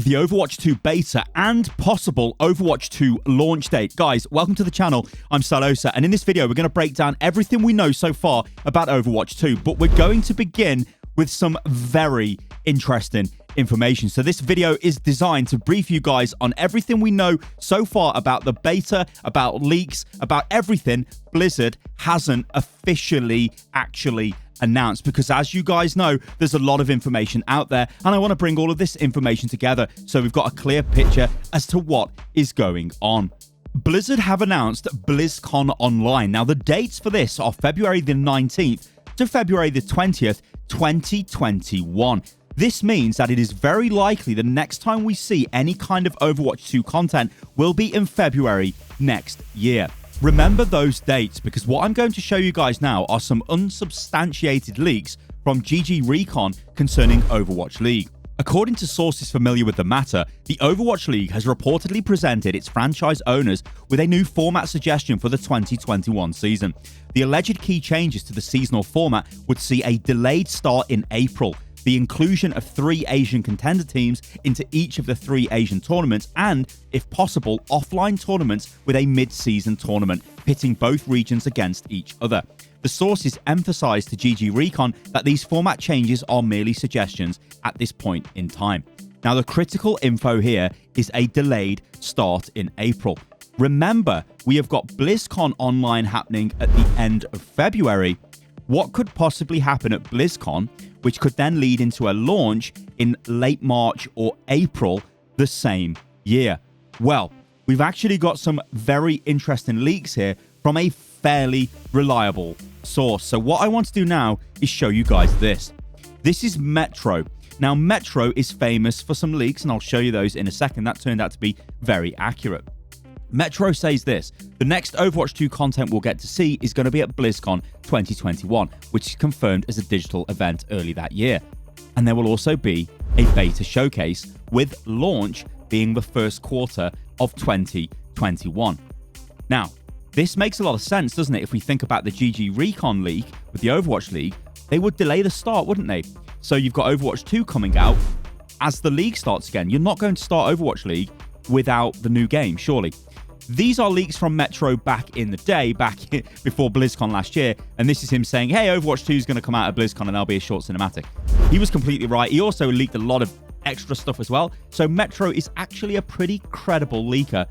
the Overwatch 2 beta and possible Overwatch 2 launch date. Guys, welcome to the channel. I'm Stylosa, and in this video, we're going to break down everything we know so far about Overwatch 2, but we're going to begin with some very interesting information. So this video is designed to brief you guys on everything we know so far about the beta, about leaks, about everything Blizzard hasn't officially actually announced, because as you guys know, there's a lot of information out there, and I want to bring all of this information together so we've got a clear picture as to what is going on. Blizzard have announced BlizzcOnLine. Now, the dates for this are February the 19th to February the 20th, 2021. This means that it is very likely the next time we see any kind of Overwatch 2 content will be in February next year. Remember those dates, because what I'm going to show you guys now are some unsubstantiated leaks from GG Recon concerning Overwatch League. According to sources familiar with the matter, the Overwatch League has reportedly presented its franchise owners with a new format suggestion for the 2021 season. The alleged key changes to the seasonal format would see a delayed start in April, the inclusion of 3 Asian contender teams into each of the 3 Asian tournaments, and, if possible, offline tournaments with a mid-season tournament, pitting both regions against each other. The sources emphasize to GG Recon that these format changes are merely suggestions at this point in time. Now, the critical info here is a delayed start in April. Remember, we have got BlizzcOnLine happening at the end of February. What could possibly happen at BlizzCon, which could then lead into a launch in late March or April the same year? Well, we've actually got some very interesting leaks here from a fairly reliable source. So what I want to do now is show you guys this. This is Metro. Now, Metro is famous for some leaks, and I'll show you those in a second. That turned out to be very accurate. Metro says this: the next Overwatch 2 content we'll get to see is going to be at BlizzCon 2021, which is confirmed as a digital event early that year. And there will also be a beta showcase, with launch being the first quarter of 2021. Now, this makes a lot of sense, doesn't it? If we think about the GG Recon League with the Overwatch League, they would delay the start, wouldn't they? So you've got Overwatch 2 coming out as the league starts again. You're not going to start Overwatch League without the new game, surely. These are leaks from Metro back in the day, back before BlizzCon last year, and this is him saying, hey, Overwatch 2 is going to come out at BlizzCon and there'll be a short cinematic. He was completely right. He also leaked a lot of extra stuff as well, so Metro is actually a pretty credible leaker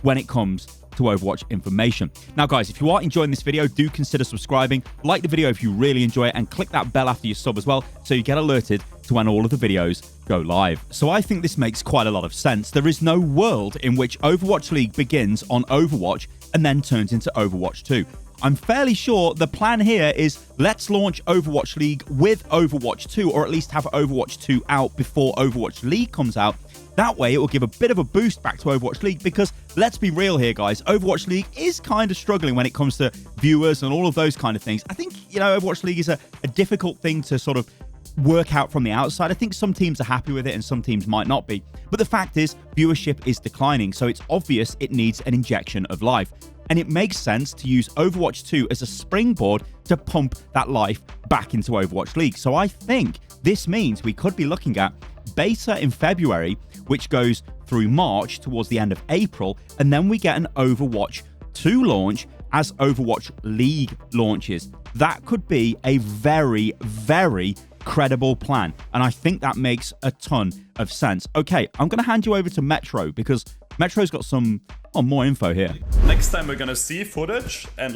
when it comes to Overwatch information. Now, guys, if you are enjoying this video, do consider subscribing, like the video if you really enjoy it, and click that bell after you sub as well so you get alerted to when all of the videos go live. So I think this makes quite a lot of sense. There is no world in which Overwatch League begins on Overwatch and then turns into Overwatch 2. I'm fairly sure the plan here is let's launch Overwatch League with Overwatch 2, or at least have Overwatch 2 out before Overwatch League comes out. That way, it will give a bit of a boost back to Overwatch League, because let's be real here, guys, Overwatch League is kind of struggling when it comes to viewers and all of those kind of things. I think, Overwatch League is a difficult thing to sort of work out from the outside. I think some teams are happy with it and some teams might not be. But the fact is, viewership is declining, so it's obvious it needs an injection of life. And it makes sense to use Overwatch 2 as a springboard to pump that life back into Overwatch League. So I think this means we could be looking at beta in February, which goes through March towards the end of April, and then we get an Overwatch 2 launch as Overwatch League launches. That could be a very, very credible plan, and I think that makes a ton of sense. Okay, I'm going to hand you over to Metro, because Metro's got some more info here. Next time we're going to see footage and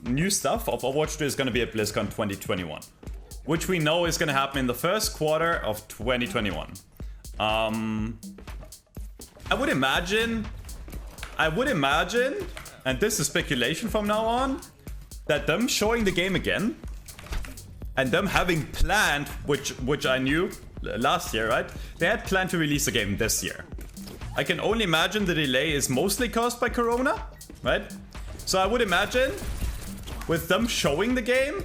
new stuff of Overwatch 2 is going to be at BlizzCon 2021, which we know is going to happen in the first quarter of 2021. I would imagine, and this is speculation from now on, that them showing the game again and them having planned, which I knew last year, right? They had planned to release the game this year. I can only imagine the delay is mostly caused by Corona, right? So I would imagine with them showing the game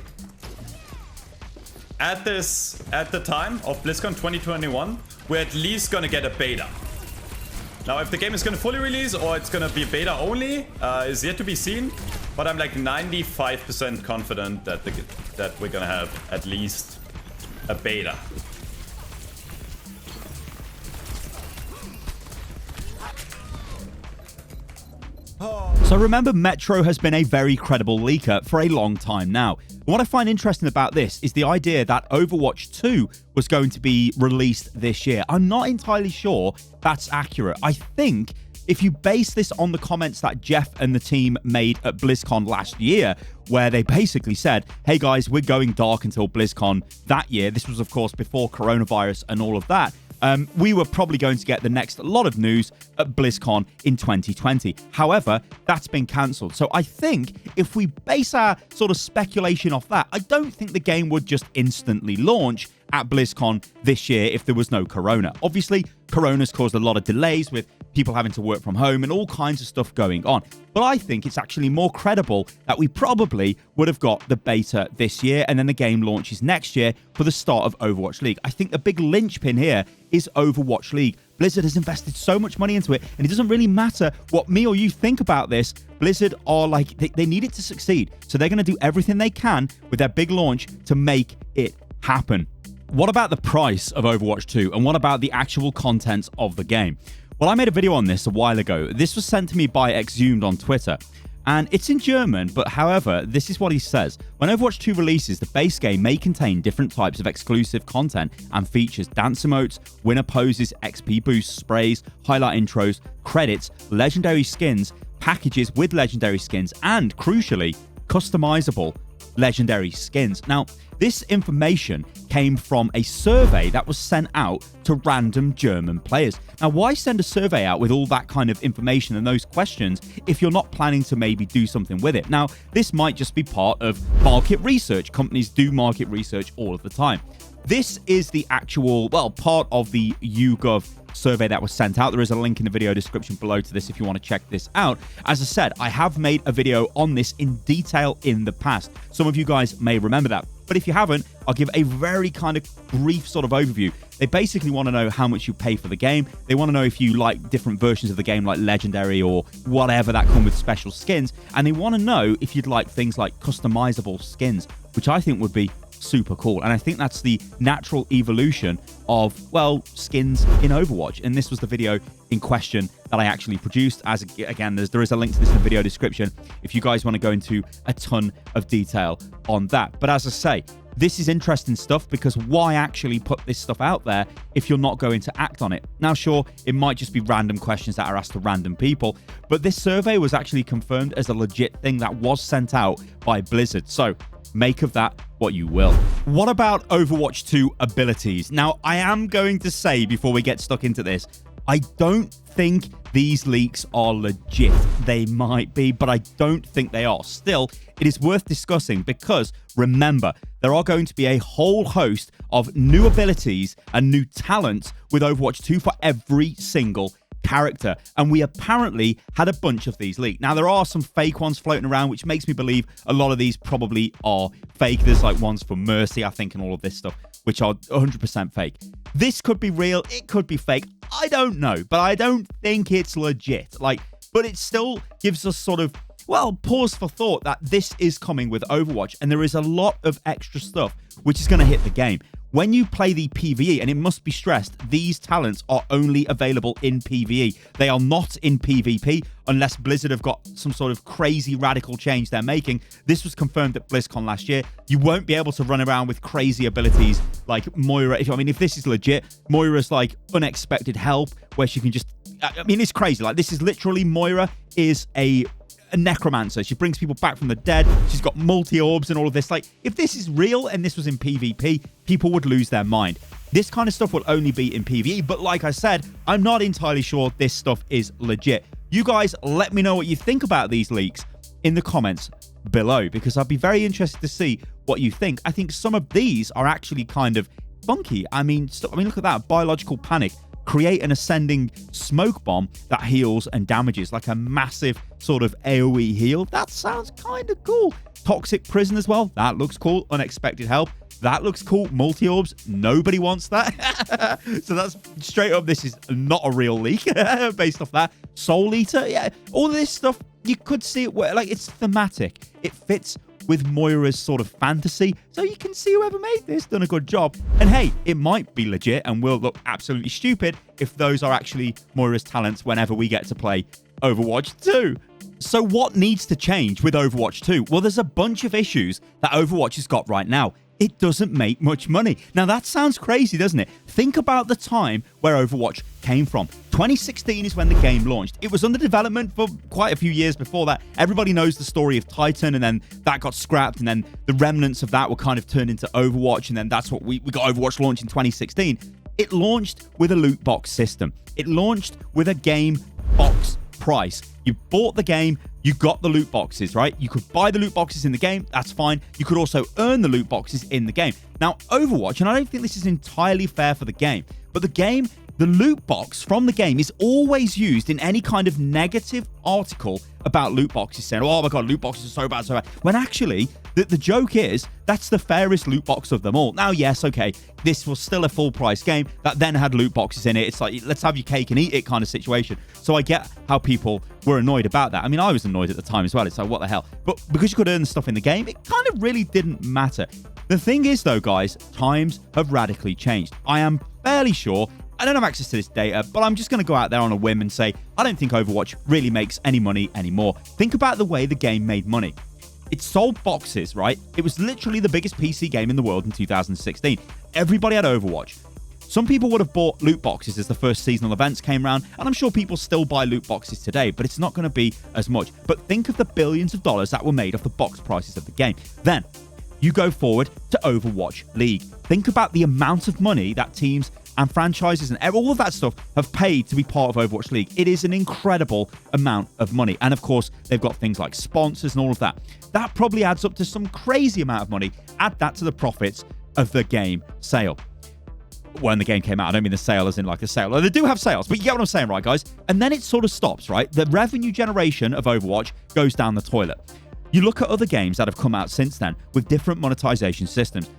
at the time of BlizzCon 2021, we're at least gonna get a beta. Now, if the game is gonna fully release or it's gonna be beta only, is yet to be seen. But I'm like 95% confident that we're gonna have at least a beta. So remember, Metro has been a very credible leaker for a long time now. And what I find interesting about this is the idea that Overwatch 2 was going to be released this year. I'm not entirely sure that's accurate. I think if you base this on the comments that Jeff and the team made at BlizzCon last year, where they basically said, hey guys, we're going dark until BlizzCon that year. This was, of course, before coronavirus and all of that. We were probably going to get the next lot of news at BlizzCon in 2020. However, that's been cancelled. So I think if we base our sort of speculation off that, I don't think the game would just instantly launch at BlizzCon this year if there was no corona. Obviously, corona's caused a lot of delays with people having to work from home and all kinds of stuff going on. But I think it's actually more credible that we probably would have got the beta this year and then the game launches next year for the start of Overwatch League. I think the big linchpin here is Overwatch League. Blizzard has invested so much money into it, and it doesn't really matter what me or you think about this. Blizzard are like, they need it to succeed. So they're going to do everything they can with their big launch to make it happen. What about the price of Overwatch 2? And what about the actual content of the game? Well, I made a video on this a while ago. This was sent to me by Exhumed on Twitter. And it's in German, but however, this is what he says. When Overwatch 2 releases, the base game may contain different types of exclusive content and features dance emotes, winner poses, XP boosts, sprays, highlight intros, credits, legendary skins, packages with legendary skins, and crucially, customizable legendary skins. Now, this information came from a survey that was sent out to random German players. Now, why send a survey out with all that kind of information and those questions if you're not planning to maybe do something with it? Now, this might just be part of market research. Companies do market research all of the time. This is the actual, well, part of the YouGov survey that was sent out. There is a link in the video description below to this if you want to check this out. As I said, I have made a video on this in detail in the past. Some of you guys may remember that. But if you haven't, I'll give a very kind of brief sort of overview. They basically want to know how much you pay for the game. They want to know if you like different versions of the game, like Legendary or whatever that come with special skins. And they want to know if you'd like things like customizable skins, which I think would be super cool. And I think that's the natural evolution of, well, skins in Overwatch. And this was the video in question that I actually produced. As again, there is a link to this in the video description if you guys want to go into a ton of detail on that. But as I say, this is interesting stuff because why actually put this stuff out there if you're not going to act on it? Now, sure, it might just be random questions that are asked to random people, but this survey was actually confirmed as a legit thing that was sent out by Blizzard. So make of that what you will. What about Overwatch 2 abilities? Now, I am going to say before we get stuck into this, I don't think these leaks are legit. They might be, but I don't think they are. Still, it is worth discussing because remember, there are going to be a whole host of new abilities and new talents with Overwatch 2 for every single character, and we apparently had a bunch of these leaked. Now, there are some fake ones floating around, which makes me believe a lot of these probably are fake. There's like ones for Mercy, I think, and all of this stuff, which are 100% fake. This could be real, it could be fake. I don't know, but I don't think it's legit. But it still gives us sort of, well, pause for thought that this is coming with Overwatch, and there is a lot of extra stuff which is going to hit the game. When you play the PvE, and it must be stressed, these talents are only available in PvE. They are not in PvP unless Blizzard have got some sort of crazy radical change they're making. This was confirmed at BlizzCon last year. You won't be able to run around with crazy abilities like Moira. If this is legit, Moira's like unexpected help where she can just, it's crazy. Like, this is literally, Moira is a necromancer. She brings people back from the dead. She's got multi-orbs and all of this. Like, if this is real and this was in PvP, people would lose their mind. This kind of stuff will only be in PvE, but like I said, I'm not entirely sure this stuff is legit. You guys let me know what you think about these leaks in the comments below, because I'd be very interested to see what you think. I think some of these are actually kind of funky. I mean, look at that. Biological panic. Create an ascending smoke bomb that heals and damages, like a massive sort of AoE heal. That sounds kind of cool. Toxic prison as well. That looks cool. Unexpected help. That looks cool. Multi-orbs. Nobody wants that. So that's straight up, this is not a real leak based off that. Soul Eater. Yeah, all of this stuff, you could see it where, like, it's thematic. It fits with Moira's sort of fantasy, so you can see whoever made this done a good job. And hey, it might be legit and will look absolutely stupid if those are actually Moira's talents whenever we get to play Overwatch 2. So what needs to change with Overwatch 2? Well, there's a bunch of issues that Overwatch has got right now. It doesn't make much money. Now, that sounds crazy, doesn't it? Think about the time where Overwatch came from. 2016 is when the game launched. It was under development for quite a few years before that. Everybody knows the story of Titan, and then that got scrapped, and then the remnants of that were kind of turned into Overwatch, and then that's what we got Overwatch launched in 2016. It launched with a loot box system. It launched with a game box price. You bought the game, you got the loot boxes, right? You could buy the loot boxes in the game, that's fine. You could also earn the loot boxes in the game. Now, Overwatch, and I don't think this is entirely fair for the game, but the loot box from the game is always used in any kind of negative article about loot boxes, saying, oh my god, loot boxes are so bad, so bad. When actually, the joke is, that's the fairest loot box of them all. Now, yes, okay, this was still a full price game that then had loot boxes in it. It's like, let's have your cake and eat it kind of situation. So I get how people were annoyed about that. I mean, I was annoyed at the time as well. It's like, what the hell? But because you could earn the stuff in the game, it kind of really didn't matter. The thing is, though, guys, times have radically changed. I am fairly sure, I don't have access to this data, but I'm just going to go out there on a whim and say, I don't think Overwatch really makes any money anymore. Think about the way the game made money. It sold boxes, right? It was literally the biggest PC game in the world in 2016. Everybody had Overwatch. Some people would have bought loot boxes as the first seasonal events came around, and I'm sure people still buy loot boxes today, but it's not going to be as much. But think of the billions of dollars that were made off the box prices of the game. Then, you go forward to Overwatch League. Think about the amount of money that teams and franchises and all of that stuff have paid to be part of Overwatch League. It is an incredible amount of money. And of course, they've got things like sponsors and all of that. That probably adds up to some crazy amount of money. Add that to the profits of the game sale. When the game came out, I don't mean the sale as in like a sale. They do have sales, but you get what I'm saying, right, guys? And then it sort of stops, right? The revenue generation of Overwatch goes down the toilet. You look at other games that have come out since then with different monetization systems.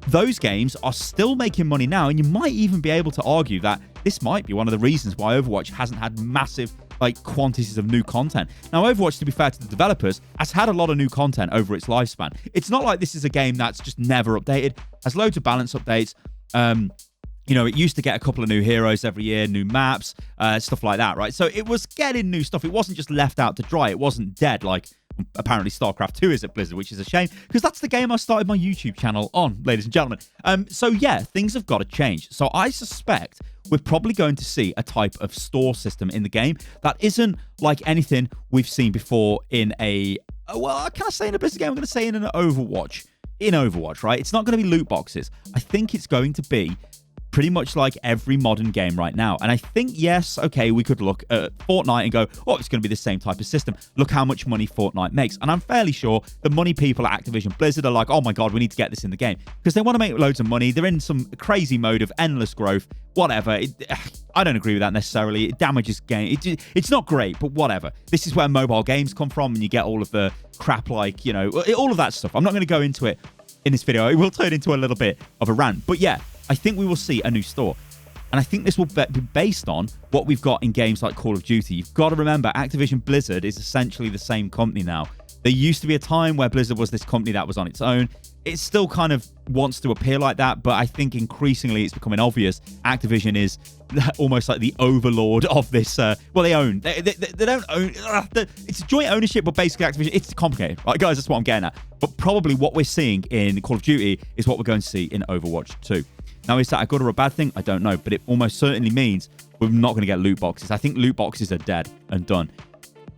Those games are still making money now, and you might even be able to argue that this might be one of the reasons why Overwatch hasn't had massive quantities of new content. Now, Overwatch, to be fair to the developers, has had a lot of new content over its lifespan. It's not like this is a game that's just never updated. It has loads of balance updates. It used to get a couple of new heroes every year, new maps, stuff like that, right? So it was getting new stuff. It wasn't just left out to dry. It wasn't dead like apparently StarCraft 2 is at Blizzard, which is a shame because that's the game I started my YouTube channel on, ladies and gentlemen. So yeah, things have got to change. So I suspect we're probably going to see a type of store system in the game that isn't like anything we've seen before in a, well, can I say in a Blizzard game? I'm going to say in an Overwatch. In Overwatch, right? It's not going to be loot boxes. I think it's going to be pretty much like every modern game right now. And I think, yes, okay, we could look at Fortnite and go, oh, it's going to be the same type of system. Look how much money Fortnite makes. And I'm fairly sure the money people at Activision Blizzard are like, oh my God, we need to get this in the game. Because they want to make loads of money. They're in some crazy mode of endless growth, whatever. I don't agree with that necessarily. It damages game. It's not great, but whatever. This is where mobile games come from, and you get all of the crap like, all of that stuff. I'm not going to go into it in this video. It will turn into a little bit of a rant. But yeah, I think we will see a new store. And I think this will be based on what we've got in games like Call of Duty. You've got to remember, Activision Blizzard is essentially the same company now. There used to be a time where Blizzard was this company that was on its own. It still kind of wants to appear like that, but I think increasingly it's becoming obvious Activision is almost like the overlord of this. Well, they own. They don't own. It's joint ownership, but basically Activision. It's complicated, right, guys? That's what I'm getting at. But probably what we're seeing in Call of Duty is what we're going to see in Overwatch 2. Now, is that a good or a bad thing? I don't know, but it almost certainly means we're not going to get loot boxes. I think loot boxes are dead and done.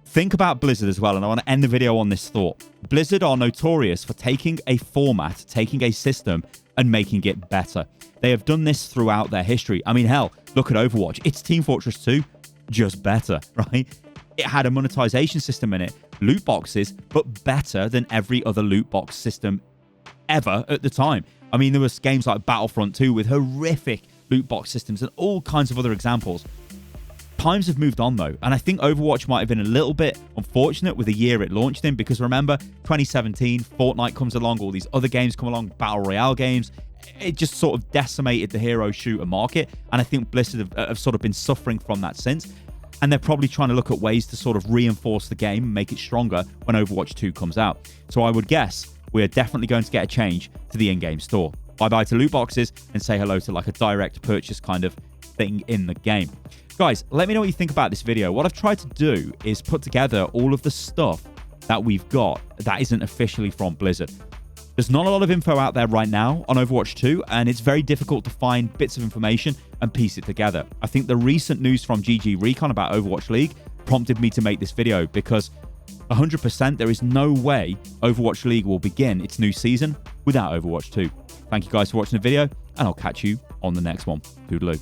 Think about Blizzard as well, and I want to end the video on this thought. Blizzard are notorious for taking a format, taking a system, and making it better. They have done this throughout their history. I mean, hell, look at Overwatch. It's Team Fortress 2, just better, right? It had a monetization system in it, loot boxes, but better than every other loot box system ever at the time. I mean, there was games like Battlefront 2 with horrific loot box systems and all kinds of other examples. Times have moved on, though, and I think Overwatch might have been a little bit unfortunate with the year it launched in, because remember, 2017, Fortnite comes along, all these other games come along, Battle Royale games. It just sort of decimated the hero shooter market, and I think Blizzard have sort of been suffering from that since. And they're probably trying to look at ways to sort of reinforce the game and make it stronger when Overwatch 2 comes out. So I would guess we're definitely going to get a change to the in-game store. Bye-bye to loot boxes, and say hello to like a direct purchase kind of thing in the game. Guys, let me know what you think about this video. What I've tried to do is put together all of the stuff that we've got that isn't officially from Blizzard. There's not a lot of info out there right now on Overwatch 2, and it's very difficult to find bits of information and piece it together. I think the recent news from GG Recon about Overwatch League prompted me to make this video, because 100% there is no way Overwatch League will begin its new season without Overwatch 2. Thank you guys for watching the video, and I'll catch you on the next one. Toodaloo.